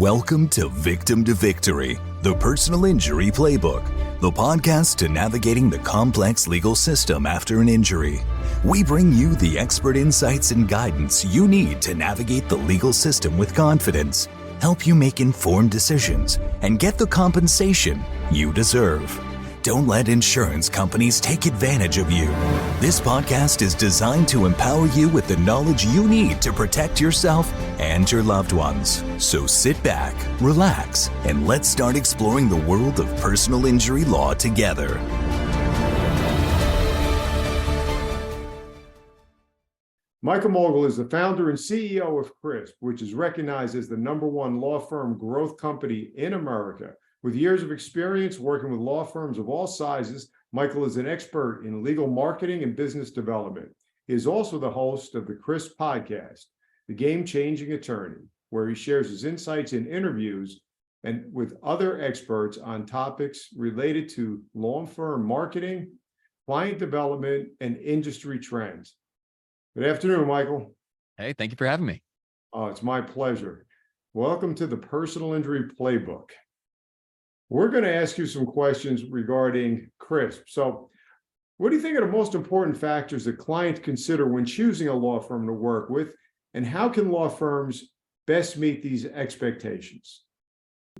Welcome to Victim to Victory, the Personal Injury Playbook, the podcast to navigating the complex legal system after an injury. We bring you the expert insights and guidance you need to navigate the legal system with confidence, help you make informed decisions, and get the compensation you deserve. Don't let insurance companies take advantage of you. This podcast is designed to empower you with the knowledge you need to protect yourself and your loved ones. So sit back, relax, and let's start exploring the world of personal injury law together. Michael Mogill is the founder and CEO of CRISP, which is recognized as the #1 law firm growth company in America. With years of experience working with law firms of all sizes, Michael is an expert in legal marketing and business development. He is also the host of the CRISP podcast, The Game-Changing Attorney, where he shares his insights in interviews and with other experts on topics related to law firm marketing, client development, and industry trends. Good afternoon, Michael. Hey, thank you for having me. Oh, it's my pleasure. Welcome to the Personal Injury Playbook. We're going to ask you some questions regarding CRISP. So what do you think are the most important factors that clients consider when choosing a law firm to work with, and how can law firms best meet these expectations?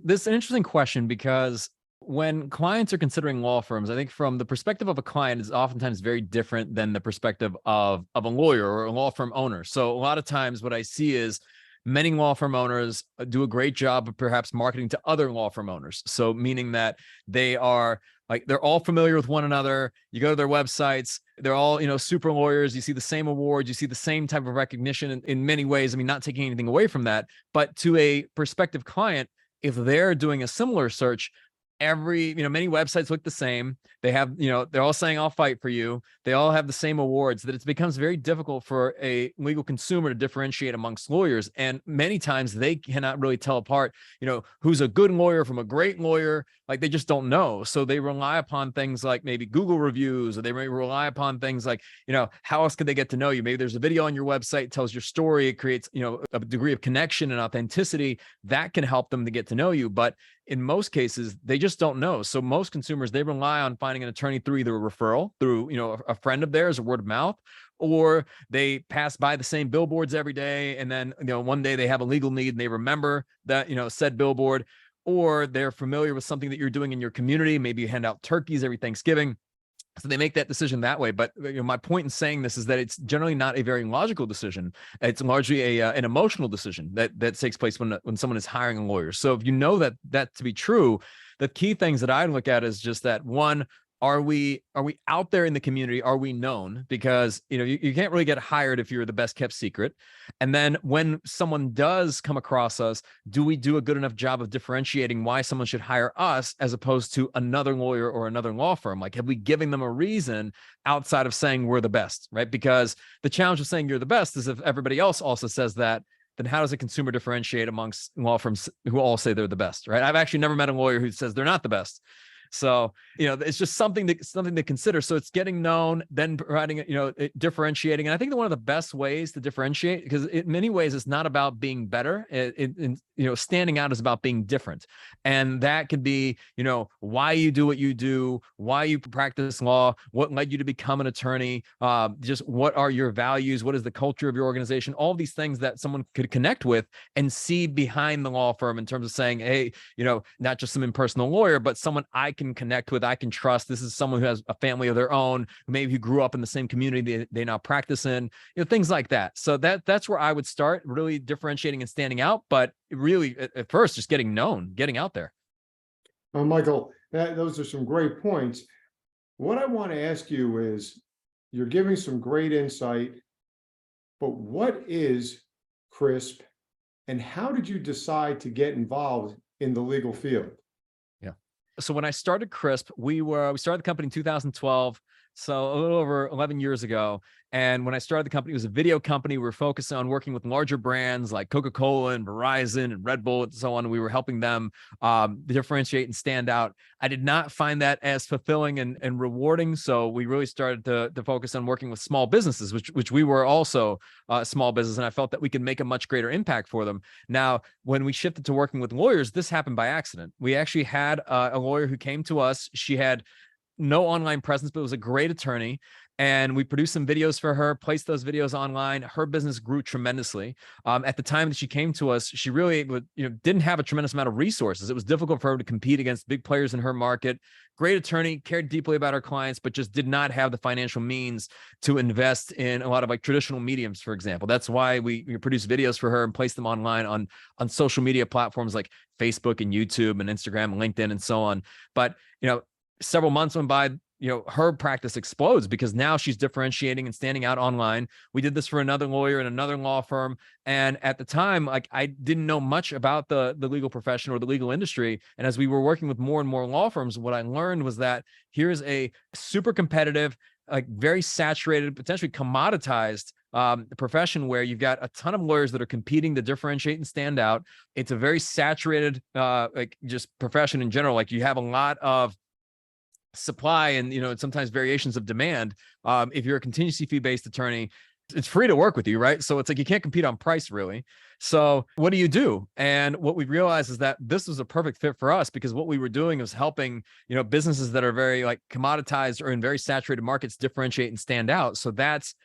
This is an interesting question because when clients are considering law firms, I think from the perspective of a client is oftentimes very different than the perspective of a lawyer or a law firm owner. So a lot of times what I see is many law firm owners do a great job of perhaps marketing to other law firm owners. So meaning that they're all familiar with one another. You go to their websites, they're all, super lawyers. You see the same awards, you see the same type of recognition in many ways. I mean, not taking anything away from that, but to a prospective client, if they're doing a similar search, many websites look the same. They have, they're all saying, I'll fight for you. They all have the same awards, that it becomes very difficult for a legal consumer to differentiate amongst lawyers. And many times they cannot really tell apart, who's a good lawyer from a great lawyer. Like they just don't know. So they rely upon things like maybe Google reviews, or they may rely upon things like, how else could they get to know you? Maybe there's a video on your website, tells your story. It creates, a degree of connection and authenticity that can help them to get to know you. But in most cases, they just don't know. So most consumers, they rely on finding an attorney through either a referral, through, a friend of theirs, or word of mouth, or they pass by the same billboards every day. And then, one day they have a legal need and they remember that, said billboard, or they're familiar with something that you're doing in your community. Maybe you hand out turkeys every Thanksgiving. So they make that decision that way. But my point in saying this is that it's generally not a very logical decision. It's largely an emotional decision that takes place when someone is hiring a lawyer. So if you know that to be true, the key things that I look at is just that, one, are we out there in the community? Are we known? Because you can't really get hired if you're the best kept secret. And then when someone does come across us, do we do a good enough job of differentiating why someone should hire us as opposed to another lawyer or another law firm? Like, have we given them a reason outside of saying we're the best, right? Because the challenge of saying you're the best is if everybody else also says that, then how does a consumer differentiate amongst law firms who all say they're the best, right? I've actually never met a lawyer who says they're not the best. So, it's just something to consider. So it's getting known, then providing, differentiating. And I think that one of the best ways to differentiate, because in many ways, it's not about being better. Standing out is about being different. And that could be, why you do what you do, why you practice law, what led you to become an attorney, just what are your values, what is the culture of your organization, all of these things that someone could connect with and see behind the law firm in terms of saying, hey, not just some impersonal lawyer, but someone I can connect with, I can trust. This is someone who has a family of their own, maybe who grew up in the same community they now practice in, things like that. So that's where I would start, really differentiating and standing out. But really, at first, just getting known, getting out there. Michael, those are some great points. What I want to ask you is, you're giving some great insight, but what is CRISP, and how did you decide to get involved in the legal field? So when I started CRISP, we started the company in 2012. So a little over 11 years ago. And when I started the company, it was a video company. We were focused on working with larger brands like Coca-Cola and Verizon and Red Bull and so on. We were helping them differentiate and stand out. I did not find that as fulfilling and rewarding. So we really started to focus on working with small businesses, which we were also a small business. And I felt that we could make a much greater impact for them. Now, when we shifted to working with lawyers, this happened by accident. We actually had a lawyer who came to us. She had no online presence, but was a great attorney. And we produced some videos for her, placed those videos online. Her business grew tremendously. At the time that she came to us, she really didn't have a tremendous amount of resources. It was difficult for her to compete against big players in her market. Great attorney, cared deeply about her clients, but just did not have the financial means to invest in a lot of like traditional mediums, for example. That's why we produced videos for her and placed them online on social media platforms like Facebook and YouTube and Instagram and LinkedIn and so on. But, several months went by, her practice explodes because now she's differentiating and standing out online. We did this for another lawyer in another law firm. And at the time, like I didn't know much about the legal profession or the legal industry. And as we were working with more and more law firms, what I learned was that here's a super competitive, like very saturated, potentially commoditized profession where you've got a ton of lawyers that are competing to differentiate and stand out. It's a very saturated, like just profession in general. Like you have a lot of supply and sometimes variations of demand. If you're a contingency fee-based attorney, it's free to work with you, right? So it's like you can't compete on price really. So what do you do? And what we realized is that this was a perfect fit for us because what we were doing was helping businesses that are very like commoditized or in very saturated markets differentiate and stand out. So that's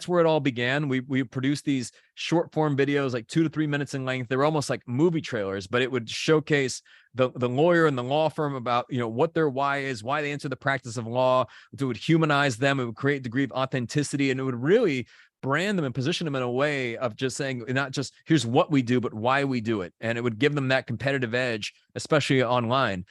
where it all began. We produced these short form videos, like 2 to 3 minutes in length. They were almost like movie trailers, but it would showcase the lawyer and the law firm about what their why is, why they enter the practice of law. It would humanize them. It would create a degree of authenticity, and it would really brand them and position them in a way of just saying not just here's what we do, but why we do it. And it would give them that competitive edge, especially online.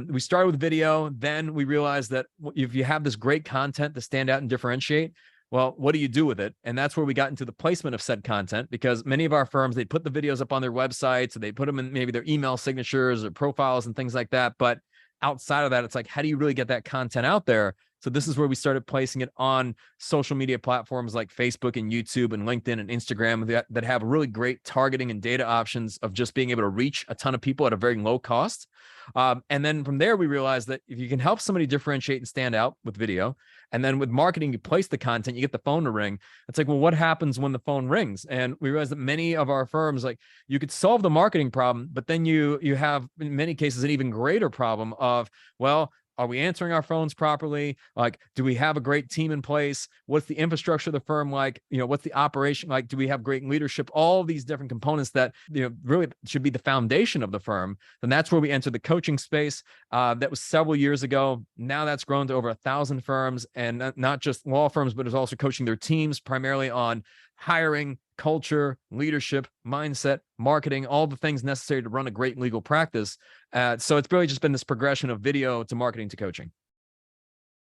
We started with video. Then we realized that if you have this great content to stand out and differentiate, well, what do you do with it? And that's where we got into the placement of said content, because many of our firms, they put the videos up on their websites, and they put them in maybe their email signatures or profiles and things like that. But outside of that, it's like, how do you really get that content out there? So this is where we started placing it on social media platforms like Facebook and YouTube and LinkedIn and Instagram that have really great targeting and data options of just being able to reach a ton of people at a very low cost. And then from there, we realized that if you can help somebody differentiate and stand out with video, and then with marketing, you place the content, you get the phone to ring. It's like, well, what happens when the phone rings? And we realized that many of our firms, like you could solve the marketing problem, but then you have in many cases an even greater problem of, well, are we answering our phones properly? Like, do we have a great team in place? What's the infrastructure of the firm like? What's the operation like? Do we have great leadership? All these different components that really should be the foundation of the firm. Then that's where we enter the coaching space. That was several years ago. Now that's grown to over 1,000 firms, and not just law firms, but is also coaching their teams primarily on hiring, culture, leadership, mindset, marketing, all the things necessary to run a great legal practice. So it's really just been this progression of video to marketing to coaching.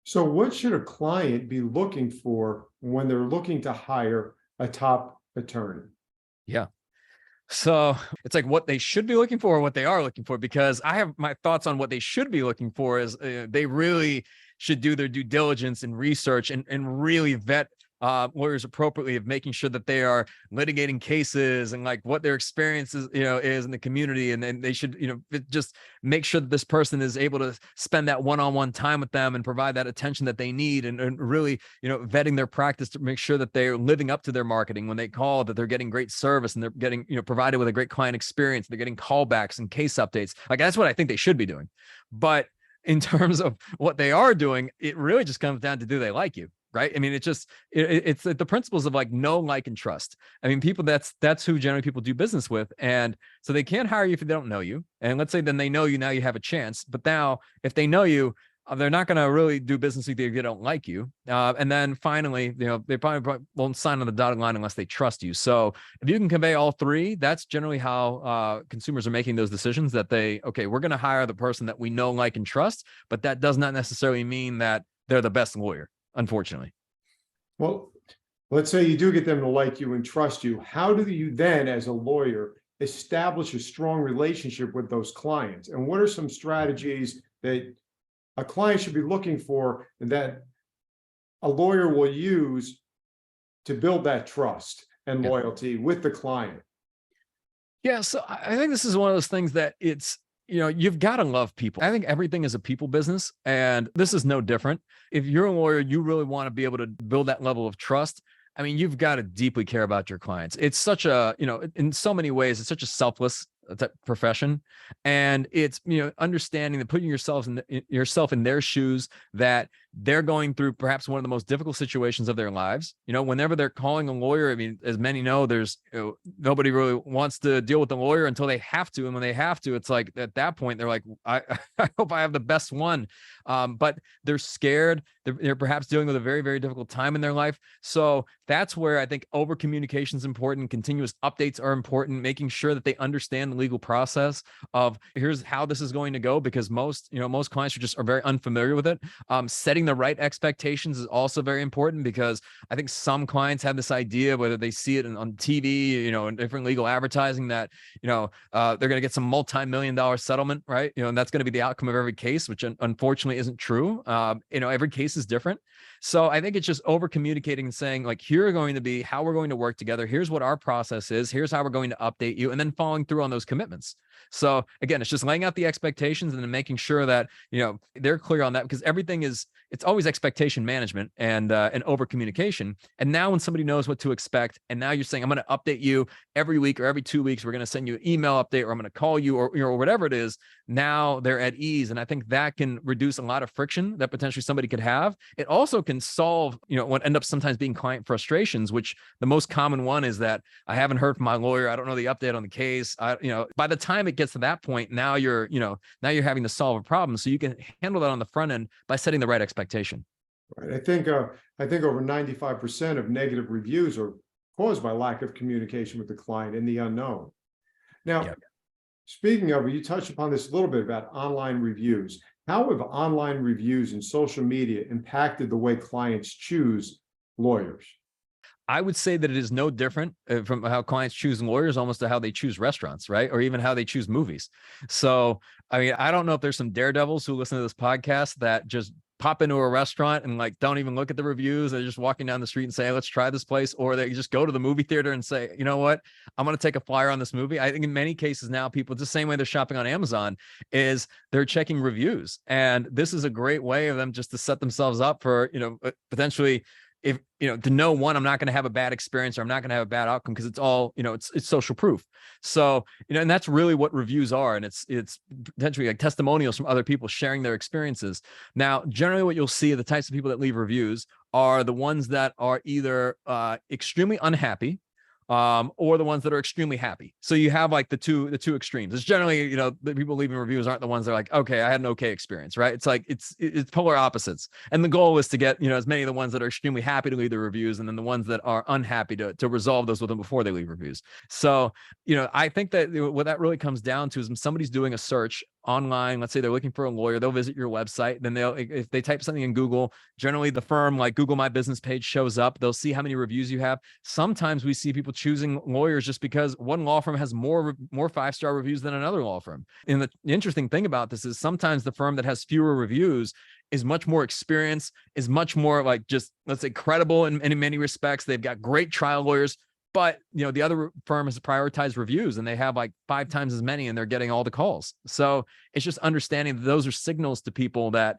So what should a client be looking for when they're looking to hire a top attorney? Yeah. So it's like what they should be looking for or what they are looking for, because I have my thoughts on what they should be looking for is they really should do their due diligence and research and really vet lawyers appropriately, of making sure that they are litigating cases and like what their experience is, is in the community. And then they should, just make sure that this person is able to spend that one-on-one time with them and provide that attention that they need, and really, vetting their practice to make sure that they're living up to their marketing when they call, that they're getting great service and they're getting, provided with a great client experience. They're getting callbacks and case updates. Like that's what I think they should be doing. But in terms of what they are doing, it really just comes down to, do they like you? Right. I mean, it's the principles of like know, like, and trust. I mean, people, that's who generally people do business with. And so they can't hire you if they don't know you. And let's say then they know you, now you have a chance. But now if they know you, they're not going to really do business with you if they don't like you. And then finally, they probably won't sign on the dotted line unless they trust you. So if you can convey all three, that's generally how consumers are making those decisions, that we're going to hire the person that we know, like, and trust. But that does not necessarily mean that they're the best lawyer, unfortunately. Well, let's say you do get them to like you and trust you. How do you then, as a lawyer, establish a strong relationship with those clients? And what are some strategies that a client should be looking for that a lawyer will use to build that trust and Yeah. loyalty with the client? Yeah, so I think this is one of those things that it's, you've got to love people. I think everything is a people business, and this is no different. If you're a lawyer, you really want to be able to build that level of trust. I mean, you've got to deeply care about your clients. It's such a, in so many ways, it's such a selfless profession, and it's, understanding that putting yourself in their shoes, that they're going through perhaps one of the most difficult situations of their lives. Whenever they're calling a lawyer, I mean, as many know, there's nobody really wants to deal with the lawyer until they have to, and when they have to, it's like at that point they're like, I hope I have the best one. But they're scared. They're perhaps dealing with a very, very difficult time in their life. So that's where I think over communication is important. Continuous updates are important, making sure that they understand the legal process of here's how this is going to go, because most clients are very unfamiliar with it. Setting the right expectations is also very important, because I think some clients have this idea, whether they see it on TV, in different legal advertising, that, they're going to get some multi-million-dollar settlement, right? And that's going to be the outcome of every case, which unfortunately isn't true. Every case is different. So I think it's just over communicating and saying, like, here are going to be how we're going to work together. Here's what our process is. Here's how we're going to update you, and then following through on those commitments. So again, it's just laying out the expectations and then making sure that, they're clear on that, because it's always expectation management and over communication. And now when somebody knows what to expect, and now you're saying, I'm going to update you every week or every 2 weeks, we're going to send you an email update, or I'm going to call you, or whatever it is, now they're at ease. And I think that can reduce a lot of friction that potentially somebody could have. It also can solve, what end up sometimes being client frustrations, which the most common one is that I haven't heard from my lawyer. I don't know the update on the case. By the time it gets to that point, now you're having to solve a problem. So you can handle that on the front end by setting the right expectation. Right. I think over 95% of negative reviews are caused by lack of communication with the client in the unknown. Now, Yeah. Speaking of, you touched upon this a little bit about online reviews. How have online reviews and social media impacted the way clients choose lawyers? I would say that it is no different from how clients choose lawyers, almost to how they choose restaurants, right? Or even how they choose movies. So, I mean, I don't know if there's some daredevils who listen to this podcast that just pop into a restaurant and like don't even look at the reviews. They're just walking down the street and say, hey, let's try this place. Or they just go to the movie theater and say, you know what, I'm going to take a flyer on this movie. I think in many cases now, people, the same way they're shopping on Amazon, is they're checking reviews. And this is a great way of them just to set themselves up for, potentially, if to know, one, I'm not going to have a bad experience, or I'm not going to have a bad outcome, because it's all, it's social proof. So, and that's really what reviews are. And it's potentially like testimonials from other people sharing their experiences. Now, generally what you'll see, the types of people that leave reviews are the ones that are either extremely unhappy, or the ones that are extremely happy. So you have like the two extremes. It's generally, the people leaving reviews aren't the ones that are like, okay, I had an okay experience, right? It's like, it's polar opposites. And the goal is to get, as many of the ones that are extremely happy to leave the reviews, and then the ones that are unhappy to resolve those with them before they leave reviews. So, I think that what that really comes down to is when somebody's doing a search online, let's say they're looking for a lawyer, they'll visit your website, then if they type something in Google, generally the firm like Google My Business page shows up. They'll see how many reviews you have. Sometimes we see people choosing lawyers just because one law firm has more 5-star reviews than another law firm. And the interesting thing about this is sometimes the firm that has fewer reviews is much more experienced, is much more like, just, let's say, credible in many respects. They've got great trial lawyers. But, the other firm has prioritized reviews, and they have like 5 times as many, and they're getting all the calls. So it's just understanding that those are signals to people that,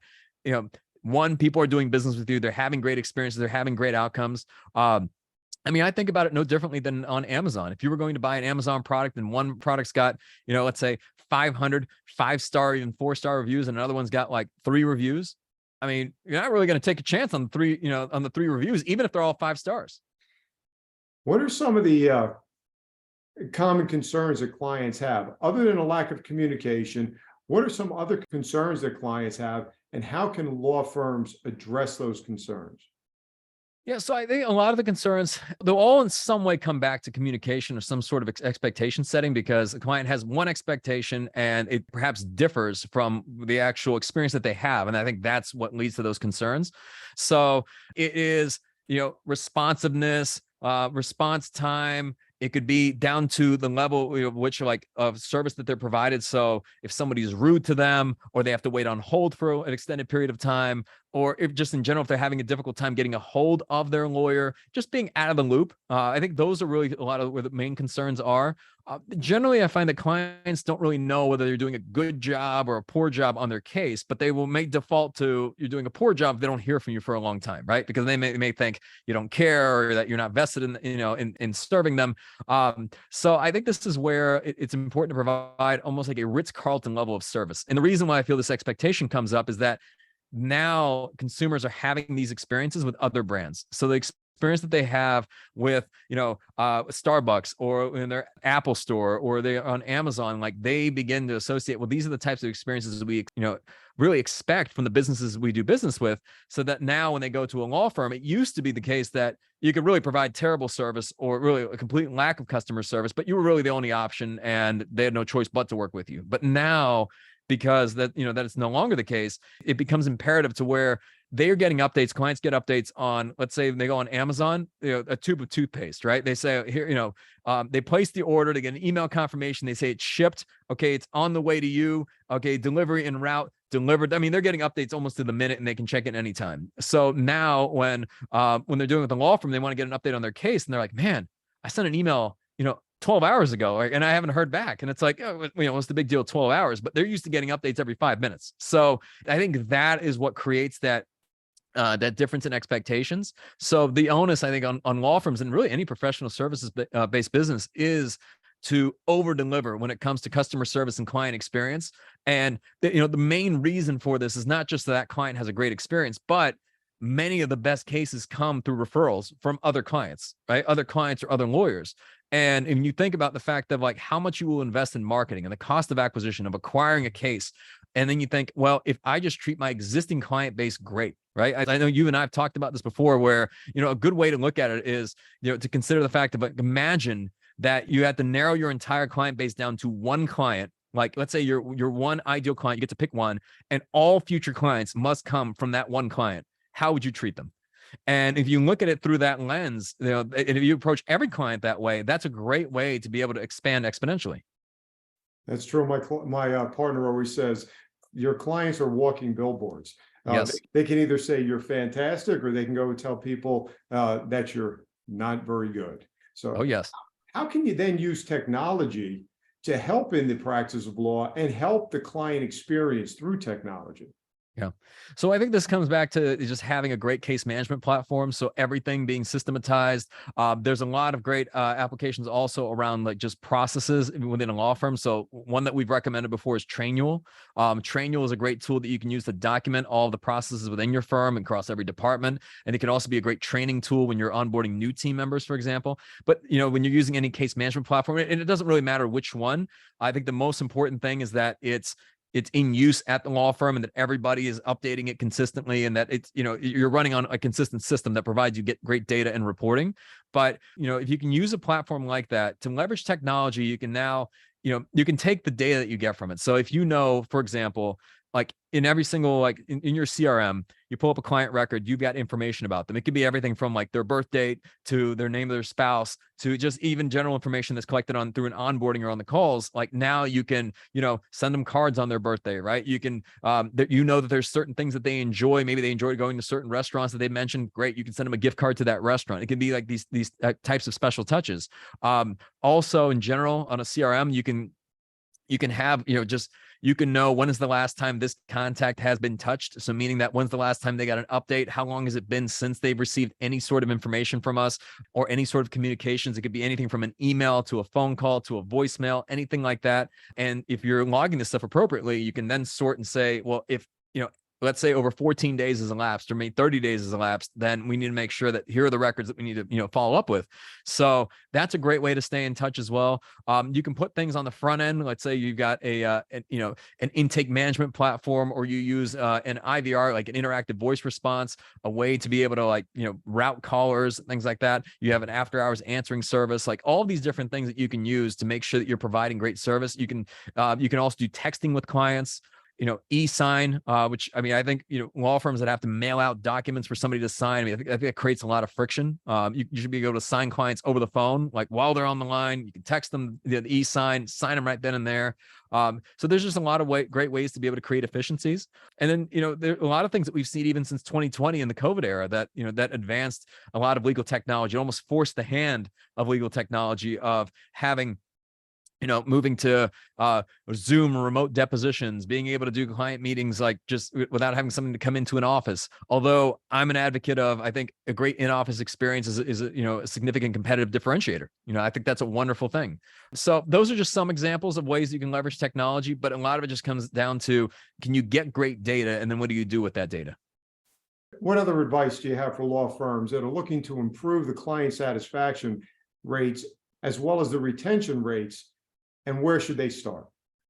one, people are doing business with you. They're having great experiences. They're having great outcomes. I think about it no differently than on Amazon. If you were going to buy an Amazon product and one product's got, let's say 500 5-star, even 4-star reviews, and another one's got like 3 reviews, I mean, you're not really going to take a chance on the 3 reviews, even if they're all 5 stars. What are some of the common concerns that clients have, other than a lack of communication? What are some other concerns that clients have, and how can law firms address those concerns? Yeah, so I think a lot of the concerns, they'll all in some way come back to communication or some sort of expectation setting, because the client has one expectation and it perhaps differs from the actual experience that they have. And I think that's what leads to those concerns. So it is, responsiveness, response time. It could be down to the level of service that they're provided. So if somebody's rude to them, or they have to wait on hold for an extended period of time, or if just in general, if they're having a difficult time getting a hold of their lawyer, just being out of the loop. I think those are really a lot of where the main concerns are. Generally, I find that clients don't really know whether they're doing a good job or a poor job on their case, but they will make default to you're doing a poor job if they don't hear from you for a long time, right? Because they may think you don't care or that you're not vested in, in serving them. So I think this is where it's important to provide almost like a Ritz-Carlton level of service. And the reason why I feel this expectation comes up is that now consumers are having these experiences with other brands. So the experience that they have with, Starbucks or in their Apple store or they're on Amazon, like they begin to associate, well, these are the types of experiences that we, really expect from the businesses we do business with. So that now when they go to a law firm, it used to be the case that you could really provide terrible service or really a complete lack of customer service, but you were really the only option and they had no choice but to work with you. But now, because that it's no longer the case, it becomes imperative to where they're getting updates. Clients get updates on, let's say they go on Amazon, a tube of toothpaste, right? They say here, they place the order, they get an email confirmation. They say it's shipped. Okay. It's on the way to you. Okay. Delivery en route, delivered. I mean, they're getting updates almost to the minute and they can check it anytime. So now when they're doing it with the law firm, they want to get an update on their case and they're like, man, I sent an email, 12 hours ago, and I haven't heard back. And it's like, what's the big deal? 12 hours, but they're used to getting updates every 5 minutes. So I think that is what creates that difference in expectations. So the onus, I think, on law firms and really any professional services based business is to over deliver when it comes to customer service and client experience. And the main reason for this is not just that client has a great experience, but many of the best cases come through referrals from other clients, right? Other clients or other lawyers. And when you think about the fact of like how much you will invest in marketing and the cost of acquisition of acquiring a case, and then you think, well, if I just treat my existing client base great, right? I know you and I have talked about this before where, a good way to look at it is, to consider the fact of like, imagine that you have to narrow your entire client base down to one client. Like, let's say you're one ideal client, you get to pick one, and all future clients must come from that one client. How would you treat them? And if you look at it through that lens, and if you approach every client that way, that's a great way to be able to expand exponentially. That's true. My partner always says, your clients are walking billboards. Yes. They can either say you're fantastic, or they can go tell people that you're not very good. So, oh yes. How can you then use technology to help in the practice of law and help the client experience through technology? Yeah. So I think this comes back to just having a great case management platform. So everything being systematized. There's a lot of great applications also around like just processes within a law firm. So one that we've recommended before is Trainual. Trainual is a great tool that you can use to document all of the processes within your firm and across every department. And it can also be a great training tool when you're onboarding new team members, for example. But when you're using any case management platform, and it doesn't really matter which one, I think the most important thing is that it's in use at the law firm and that everybody is updating it consistently and that it's, you're running on a consistent system that provides you get great data and reporting. But, if you can use a platform like that to leverage technology, you can now, you can take the data that you get from it. So if for example, like in every single, like in your CRM, you pull up a client record, you've got information about them. It could be everything from like their birth date to their name of their spouse to just even general information that's collected on through an onboarding or on the calls. Like now you can, send them cards on their birthday, right? You can, that there's certain things that they enjoy. Maybe they enjoy going to certain restaurants that they mentioned. Great. You can send them a gift card to that restaurant. It can be like these types of special touches. Also in general on a CRM, you can have, you can know when is the last time this contact has been touched. So meaning that when's the last time they got an update? How long has it been since they've received any sort of information from us or any sort of communications? It could be anything from an email to a phone call to a voicemail, anything like that. And if you're logging this stuff appropriately, you can then sort and say, well, if, let's say over 14 days has elapsed or maybe 30 days has elapsed, then we need to make sure that here are the records that we need to, follow up with. So that's a great way to stay in touch as well. You can put things on the front end. Let's say you've got an intake management platform, or you use an IVR, like an interactive voice response, a way to be able to route callers, things like that. You have an after hours answering service, like all these different things that you can use to make sure that you're providing great service. You can also do texting with clients. e-sign, which I mean, I think, law firms that have to mail out documents for somebody to sign. I mean, I think that creates a lot of friction. You should be able to sign clients over the phone, like while they're on the line. You can text them the e-sign, sign them right then and there. So there's just a lot of great ways to be able to create efficiencies. And then, there are a lot of things that we've seen even since 2020 in the COVID era that, that advanced a lot of legal technology, almost forced the hand of legal technology of having, moving to Zoom remote depositions, being able to do client meetings like just without having something to come into an office. Although I'm an advocate of, I think a great in-office experience is a significant competitive differentiator. I think that's a wonderful thing. So those are just some examples of ways you can leverage technology, but a lot of it just comes down to, can you get great data? And then what do you do with that data? What other advice do you have for law firms that are looking to improve the client satisfaction rates as well as the retention rates? And where should they start?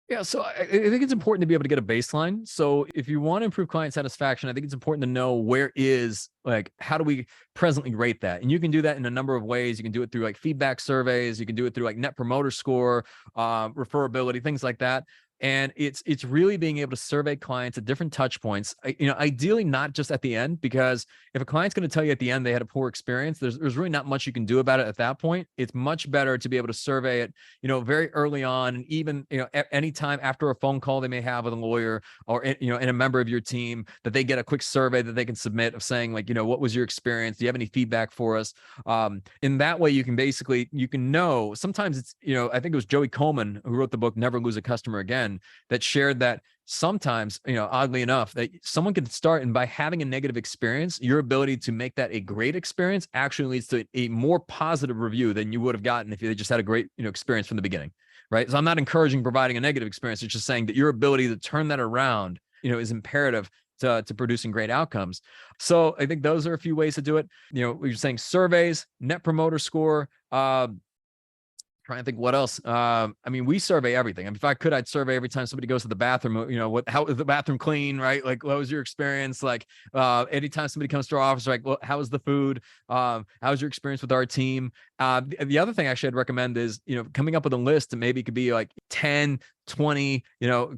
Yeah, so I think it's important to be able to get a baseline. So if you want to improve client satisfaction, I think it's important to know how do we presently rate that? And you can do that in a number of ways. You can do it through like feedback surveys. You can do it through like Net Promoter Score, referability, things like that. And it's really being able to survey clients at different touch points, ideally not just at the end, because if a client's going to tell you at the end they had a poor experience, there's really not much you can do about it at that point. It's much better to be able to survey it, very early on, and even, at any time after a phone call they may have with a lawyer or, in a member of your team, that they get a quick survey that they can submit of saying like, what was your experience? Do you have any feedback for us? In that way, you can know, sometimes it's, I think it was Joey Coleman who wrote the book, Never Lose a Customer Again, that shared that sometimes, oddly enough, that someone can start, and by having a negative experience, your ability to make that a great experience actually leads to a more positive review than you would have gotten if you just had a great, experience from the beginning, right? So I'm not encouraging providing a negative experience. It's just saying that your ability to turn that around, is imperative to producing great outcomes. So I think those are a few ways to do it. We're saying surveys, Net Promoter Score, trying to think what else. I mean, we survey everything. I mean, if I could, I'd survey every time somebody goes to the bathroom, how is the bathroom clean, right? Like, what was your experience? Like, anytime somebody comes to our office, like, well, how was the food? How was your experience with our team? The other thing actually I'd recommend is, coming up with a list, and maybe it could be like 10, 20,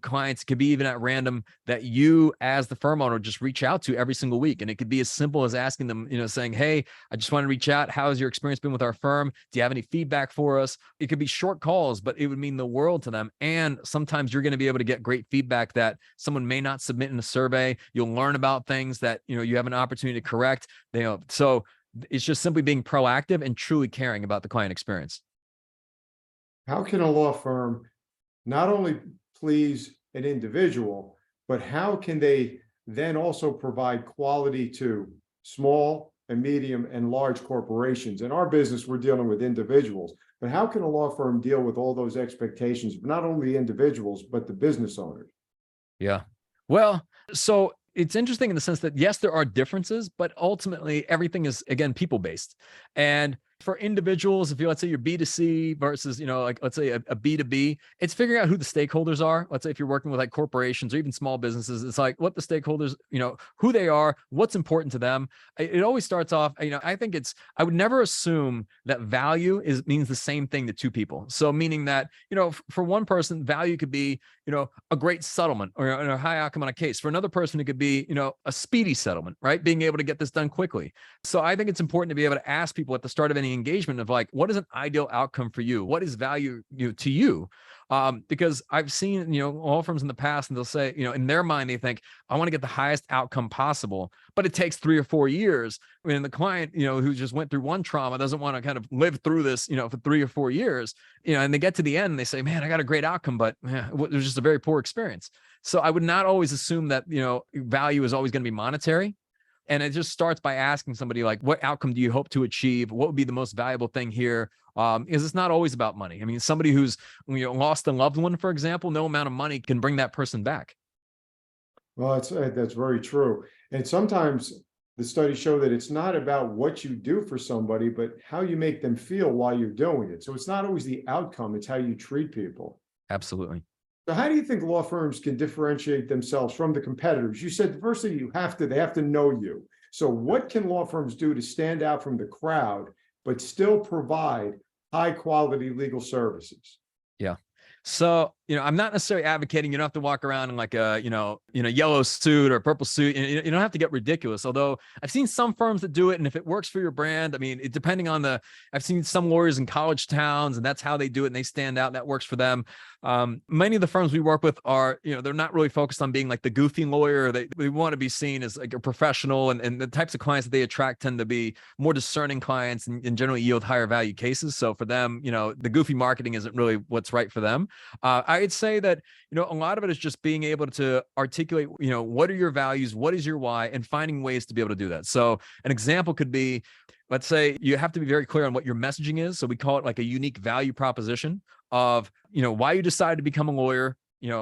clients. It could be even at random that you as the firm owner just reach out to every single week. And it could be as simple as asking them, saying, hey, I just want to reach out. How has your experience been with our firm? Do you have any feedback for us? It could be short calls, but it would mean the world to them. And sometimes you're going to be able to get great feedback that someone may not submit in a survey. You'll learn about things that, you have an opportunity to correct. So it's just simply being proactive and truly caring about the client experience. How can a law firm not only please an individual, but how can they then also provide quality to small and medium and large corporations? In our business, we're dealing with individuals, but how can a law firm deal with all those expectations, not only the individuals, but the business owners? Yeah. Well, so it's interesting in the sense that, yes, there are differences, but ultimately everything is, again, people-based. And for individuals, let's say you're B2C versus, let's say a B2B, it's figuring out who the stakeholders are. Let's say if you're working with like corporations or even small businesses, it's like what the stakeholders, who they are, what's important to them. It always starts off, I think I would never assume that value means the same thing to two people. So meaning that, for one person, value could be, a great settlement or a high outcome on a case. For another person, it could be, a speedy settlement, right? Being able to get this done quickly. So I think it's important to be able to ask people at the start of any engagement of like, what is an ideal outcome for you? What is value to you? Because I've seen, law firms in the past, and they'll say, in their mind, they think, I want to get the highest outcome possible, but it takes 3 or 4 years. I mean, the client, who just went through one trauma doesn't want to kind of live through this, for 3 or 4 years, and they get to the end and they say, man, I got a great outcome, but it was just a very poor experience. So I would not always assume that, value is always going to be monetary. And it just starts by asking somebody like, what outcome do you hope to achieve? What would be the most valuable thing here? Is it's not always about money. I mean, somebody who's lost a loved one, for example, no amount of money can bring that person back. Well, that's very true. And sometimes the studies show that it's not about what you do for somebody, but how you make them feel while you're doing it. So it's not always the outcome, it's how you treat people. Absolutely. So how do you think law firms can differentiate themselves from the competitors? You said the first thing they have to know you. So what can law firms do to stand out from the crowd, but still provide high quality legal services? Yeah. So I'm not necessarily advocating you don't have to walk around in like a, yellow suit or purple suit. You don't have to get ridiculous. Although I've seen some firms that do it, and if it works for your brand, I mean, depending on I've seen some lawyers in college towns, and that's how they do it, and they stand out. And that works for them. Many of the firms we work with are, they're not really focused on being like the goofy lawyer. They want to be seen as like a professional, and the types of clients that they attract tend to be more discerning clients and generally yield higher value cases. So for them, the goofy marketing isn't really what's right for them. I'd say that, a lot of it is just being able to articulate, what are your values, what is your why, and finding ways to be able to do that. So an example could be, let's say you have to be very clear on what your messaging is. So we call it like a unique value proposition of, why you decided to become a lawyer,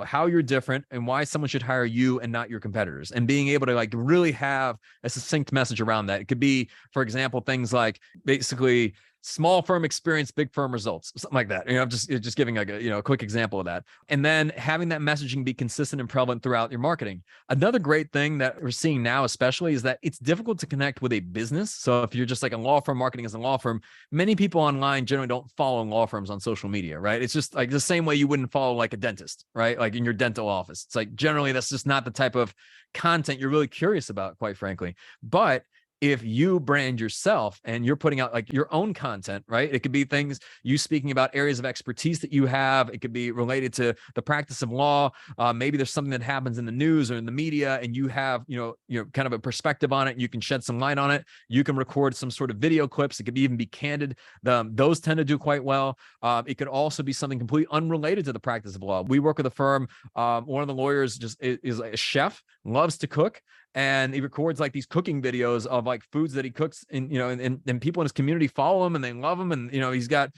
how you're different, and why someone should hire you and not your competitors, and being able to like really have a succinct message around that. It could be, for example, things like basically small firm experience, big firm results, something like that. Just giving like a quick example of that. And then having that messaging be consistent and prevalent throughout your marketing. Another great thing that we're seeing now, especially, is that it's difficult to connect with a business. So if you're just like a law firm marketing as a law firm, many people online generally don't follow law firms on social media, right? It's just like the same way you wouldn't follow like a dentist, right? Like in your dental office. It's like generally that's just not the type of content you're really curious about, quite frankly. But if you brand yourself and you're putting out like your own content, right? It could be things you speaking about areas of expertise that you have. It could be related to the practice of law. Maybe there's something that happens in the news or in the media, and you have, kind of a perspective on it. You can shed some light on it. You can record some sort of video clips. It could even be candid. Those tend to do quite well. It could also be something completely unrelated to the practice of law. We work with a firm. One of the lawyers just is a chef, loves to cook. And he records like these cooking videos of like foods that he cooks, and and people in his community follow him and they love him. And, he's got,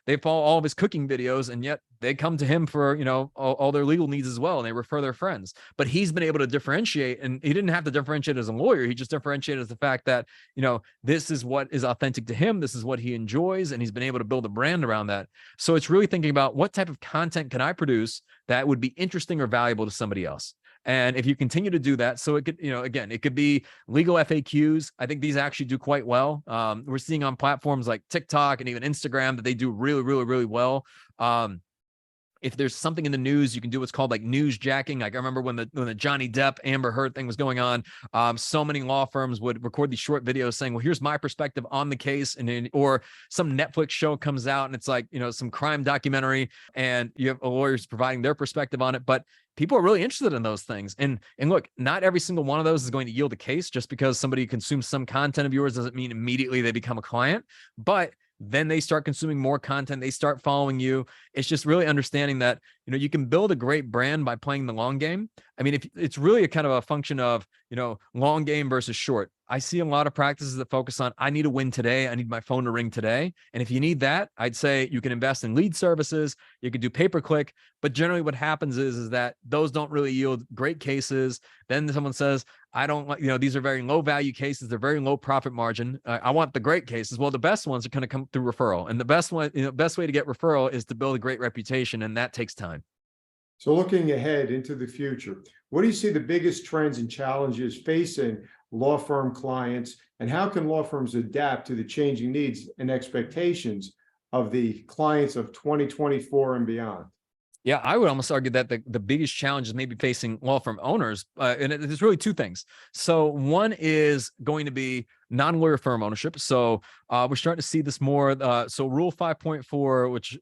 they follow all of his cooking videos, and yet they come to him for, all their legal needs as well. And they refer their friends, but he's been able to differentiate, and he didn't have to differentiate as a lawyer. He just differentiated as the fact that, this is what is authentic to him. This is what he enjoys. And he's been able to build a brand around that. So it's really thinking about what type of content can I produce that would be interesting or valuable to somebody else. And if you continue to do that, so it could, again, it could be legal FAQs. I think these actually do quite well. We're seeing on platforms like TikTok and even Instagram that they do really, really, really well. If there's something in the news, you can do what's called like news jacking. Like I remember when the Johnny Depp Amber Heard thing was going on, so many law firms would record these short videos saying, well, here's my perspective on the case. Or some Netflix show comes out and it's like, some crime documentary, and you have lawyers providing their perspective on it. But people are really interested in those things. And look, not every single one of those is going to yield a case. Just because somebody consumes some content of yours doesn't mean immediately they become a client. But then they start consuming more content. They start following you. It's just really understanding that, you can build a great brand by playing the long game. I mean, if it's really a kind of a function of, long game versus short. I see a lot of practices that focus on, I need to win today. I need my phone to ring today. And if you need that, I'd say you can invest in lead services. You could do pay-per-click, but generally what happens is that those don't really yield great cases. Then someone says, I don't like, these are very low value cases. They're very low profit margin. I want the great cases. Well, the best ones are going to come through referral. And the best way to get referral is to build a great reputation. And that takes time. So looking ahead into the future, what do you see the biggest trends and challenges facing law firm clients, and how can law firms adapt to the changing needs and expectations of the clients of 2024 and beyond? Yeah, I would almost argue that the biggest challenges maybe facing law firm owners, and there's really two things. So one is going to be non-lawyer firm ownership. So we're starting to see this more. So Rule 5.4, which,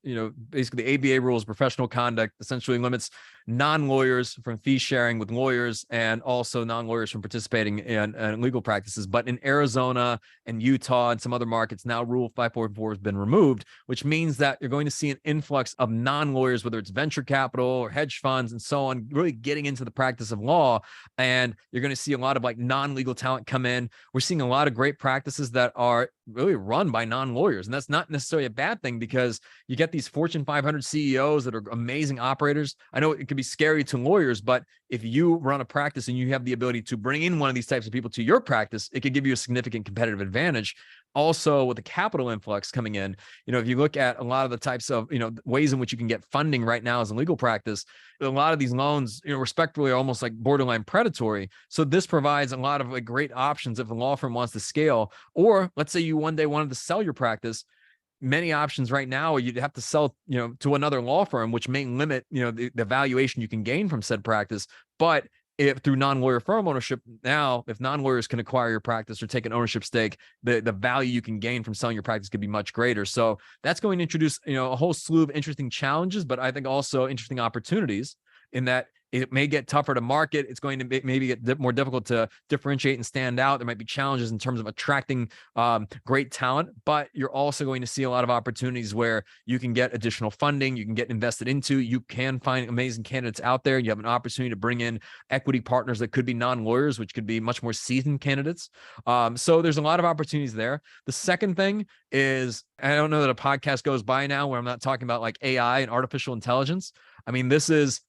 basically the ABA rules, professional conduct, essentially limits non-lawyers from fee sharing with lawyers, and also non-lawyers from participating in legal practices. But in Arizona and Utah and some other markets, now Rule 5.4 has been removed, which means that you're going to see an influx of non-lawyers, whether it's venture capital or hedge funds and so on, really getting into the practice of law. And you're going to see a lot of like non-legal talent come in. We're seeing a lot of great practices that are really run by non-lawyers. And that's not necessarily a bad thing, because you get these Fortune 500 CEOs that are amazing operators. I know it can be scary to lawyers, but if you run a practice and you have the ability to bring in one of these types of people to your practice, it could give you a significant competitive advantage. Also, with the capital influx coming in, if you look at a lot of the types of, ways in which you can get funding right now as a legal practice, a lot of these loans, respectfully, are almost like borderline predatory. So this provides a lot of like great options if a law firm wants to scale, or let's say you one day wanted to sell your practice. many options right now. You'd have to sell, to another law firm, which may limit, the valuation you can gain from said practice. But if through non-lawyer firm ownership, now if non-lawyers can acquire your practice or take an ownership stake, the value you can gain from selling your practice could be much greater. So that's going to introduce, a whole slew of interesting challenges, but I think also interesting opportunities in that it may get tougher to market. It's going to maybe get more difficult to differentiate and stand out. There might be challenges in terms of attracting great talent, but you're also going to see a lot of opportunities where you can get additional funding, you can get invested into, you can find amazing candidates out there. You have an opportunity to bring in equity partners that could be non-lawyers, which could be much more seasoned candidates. So there's a lot of opportunities there. The second thing is, I don't know that a podcast goes by now where I'm not talking about like AI and artificial intelligence. I mean, this is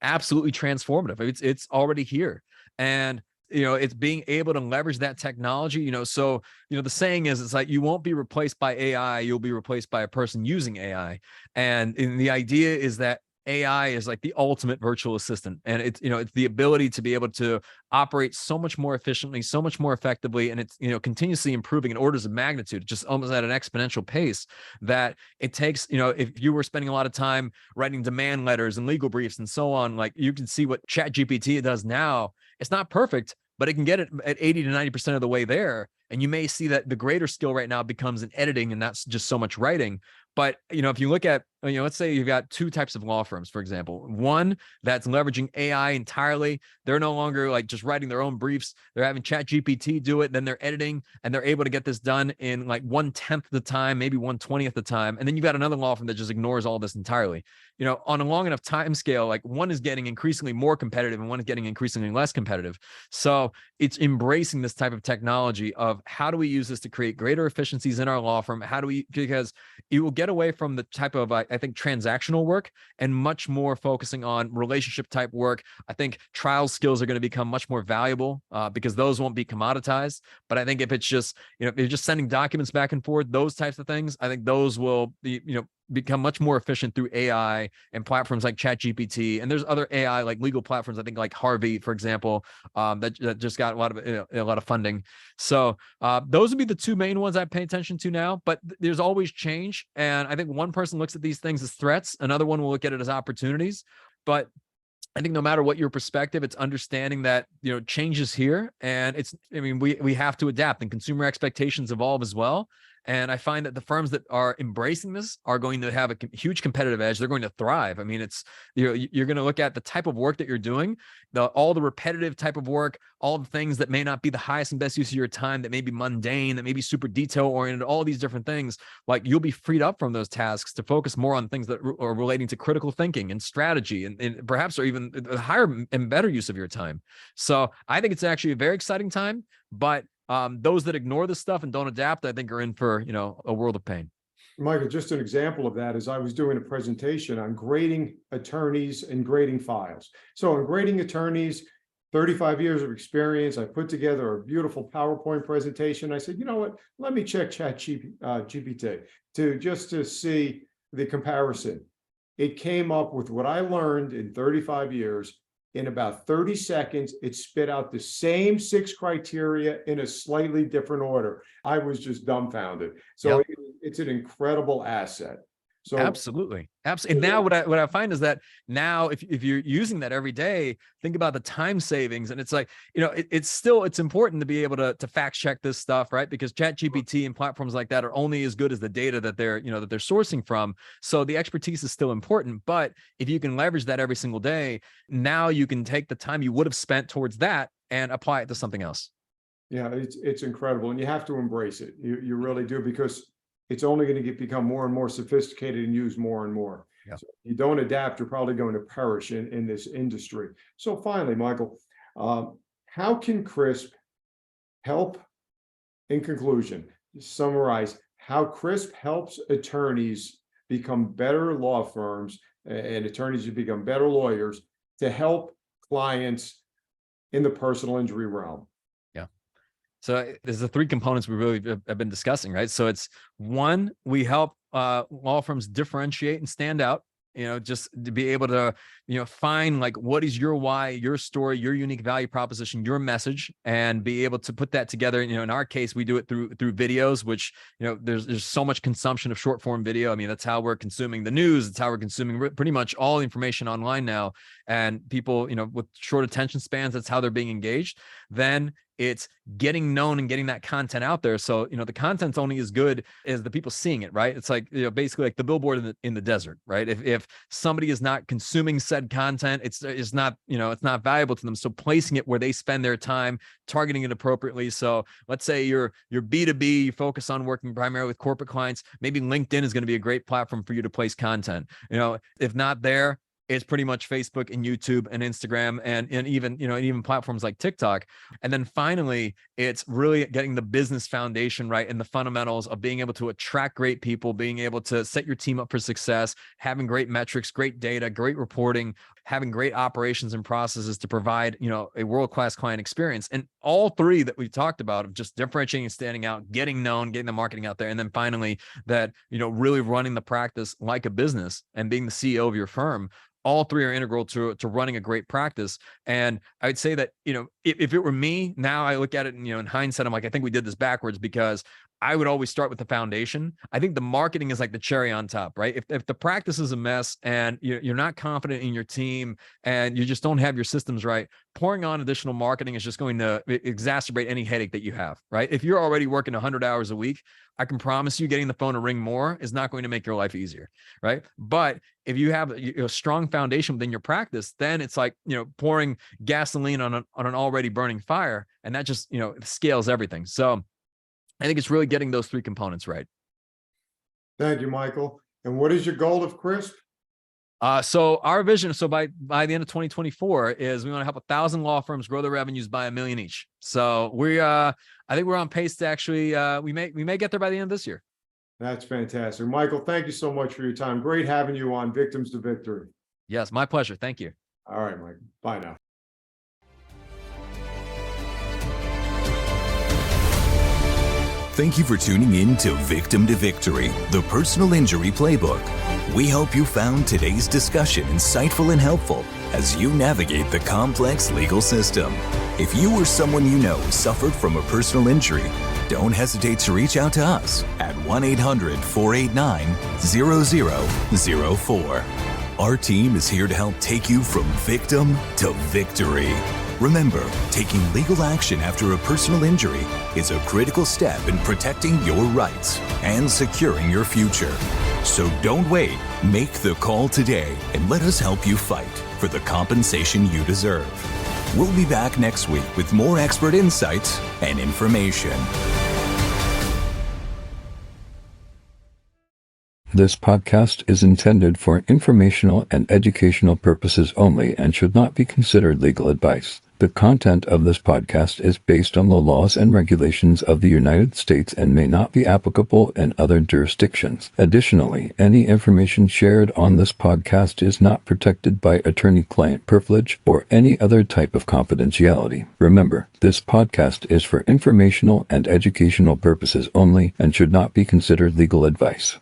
absolutely transformative. It's already here. And it's being able to leverage that technology, so, the saying is, it's like, you won't be replaced by AI, you'll be replaced by a person using AI. And the idea is that AI is like the ultimate virtual assistant. And it's the ability to be able to operate so much more efficiently, so much more effectively. And it's, continuously improving in orders of magnitude, just almost at an exponential pace, that it takes, if you were spending a lot of time writing demand letters and legal briefs and so on, like you can see what ChatGPT does now. It's not perfect, but it can get it at 80 to 90% of the way there. And you may see that the greater skill right now becomes in editing, and that's just so much writing. But, if you look at, let's say you've got two types of law firms, for example, one that's leveraging AI entirely. They're no longer like just writing their own briefs. They're having ChatGPT do it. Then they're editing, and they're able to get this done in like 1/10 the time, maybe 1/20th the time. And then you've got another law firm that just ignores all this entirely. On a long enough time scale, like one is getting increasingly more competitive and one is getting increasingly less competitive. So it's embracing this type of technology of how do we use this to create greater efficiencies in our law firm? Because you will get away from the type of, I think, transactional work and much more focusing on relationship type work. I think trial skills are going to become much more valuable because those won't be commoditized. But I think if it's just, if you're just sending documents back and forth, those types of things, I think those will be, become much more efficient through AI and platforms like ChatGPT. And there's other AI like legal platforms, I think like Harvey, for example, that just got a lot of funding. So those would be the two main ones I pay attention to now, but there's always change. And I think one person looks at these things as threats. Another one will look at it as opportunities. But I think no matter what your perspective, it's understanding that, change is here, and we have to adapt, and consumer expectations evolve as well. And I find that the firms that are embracing this are going to have a huge competitive edge. They're going to thrive. I mean, you're going to look at the type of work that you're doing, all the repetitive type of work, all the things that may not be the highest and best use of your time, that may be mundane, that may be super detail oriented, all these different things. Like, you'll be freed up from those tasks to focus more on things that are relating to critical thinking and strategy, and perhaps are even a higher and better use of your time. So I think it's actually a very exciting time, but those that ignore this stuff and don't adapt, I think, are in for, a world of pain. Michael, just an example of that is I was doing a presentation on grading attorneys and grading files. So in grading attorneys, 35 years of experience, I put together a beautiful PowerPoint presentation. I said, you know what, let me check ChatGPT to see the comparison. It came up with what I learned in 35 years. In about 30 seconds, it spit out the same 6 criteria in a slightly different order. I was just dumbfounded. So Yep. It's an incredible asset. So Absolutely. And now what I find is that now if you're using that every day, think about the time savings. And it's like, it's important to be able to fact check this stuff, right? Because ChatGPT and platforms like that are only as good as the data that they're sourcing from. So the expertise is still important, but if you can leverage that every single day, now you can take the time you would have spent towards that and apply it to something else. yeah, it's incredible, and you have to embrace it. You really do, because it's only going to become more and more sophisticated and used more and more. Yeah. So if you don't adapt, you're probably going to perish in this industry. So finally, Michael, how can CRISP help, in conclusion, summarize how CRISP helps attorneys become better law firms and attorneys who become better lawyers to help clients in the personal injury realm? So there's the 3 components we really have been discussing, right? So it's one, we help law firms differentiate and stand out. just to be able to, find like, what is your why, your story, your unique value proposition, your message, and be able to put that together. In our case, we do it through videos, which, there's so much consumption of short form video. I mean, that's how we're consuming the news. It's how we're consuming pretty much all the information online now. And people, with short attention spans, that's how they're being engaged. Then it's getting known and getting that content out there. So, the content's only as good as the people seeing it, right? It's like, basically like the billboard in the desert, right? If somebody is not consuming said content, it's not, it's not valuable to them. So placing it where they spend their time, targeting it appropriately. So let's say you're B2B, you focus on working primarily with corporate clients. Maybe LinkedIn is going to be a great platform for you to place content. If not there, it's pretty much Facebook and YouTube and Instagram and even, even platforms like TikTok. And then finally, it's really getting the business foundation right and the fundamentals of being able to attract great people, being able to set your team up for success, having great metrics, great data, great reporting, having great operations and processes to provide, a world-class client experience. And all three that we talked about of just differentiating and standing out, getting known, getting the marketing out there. And then finally that, really running the practice like a business and being the CEO of your firm. All three are integral to running a great practice. And I'd say that, if it were me, now I look at it and, in hindsight, I'm like, I think we did this backwards, because I would always start with the foundation. I think the marketing is like the cherry on top, right? If the practice is a mess and you're not confident in your team and you just don't have your systems right, pouring on additional marketing is just going to exacerbate any headache that you have, right? If you're already working 100 hours a week, I can promise you getting the phone to ring more is not going to make your life easier, right? But if you have a strong foundation within your practice, then it's like, pouring gasoline on an already burning fire, and that just, scales everything. So I think it's really getting those three components right. Thank you, Michael. And what is your goal of CRISP? So our vision, by the end of 2024, is we want to help 1,000 law firms grow their revenues by $1 million each. So I think we're on pace to actually, we may get there by the end of this year. That's fantastic. Michael, thank you so much for your time. Great having you on Victims to Victory. Yes, my pleasure. Thank you. All right, Michael. Bye now. Thank you for tuning in to Victim to Victory, the Personal Injury Playbook. We hope you found today's discussion insightful and helpful as you navigate the complex legal system. If you or someone you know suffered from a personal injury, don't hesitate to reach out to us at 1-800-489-0004. Our team is here to help take you from victim to victory. Remember, taking legal action after a personal injury is a critical step in protecting your rights and securing your future. So don't wait. Make the call today and let us help you fight for the compensation you deserve. We'll be back next week with more expert insights and information. This podcast is intended for informational and educational purposes only and should not be considered legal advice. The content of this podcast is based on the laws and regulations of the United States and may not be applicable in other jurisdictions. Additionally, any information shared on this podcast is not protected by attorney-client privilege or any other type of confidentiality. Remember, this podcast is for informational and educational purposes only and should not be considered legal advice.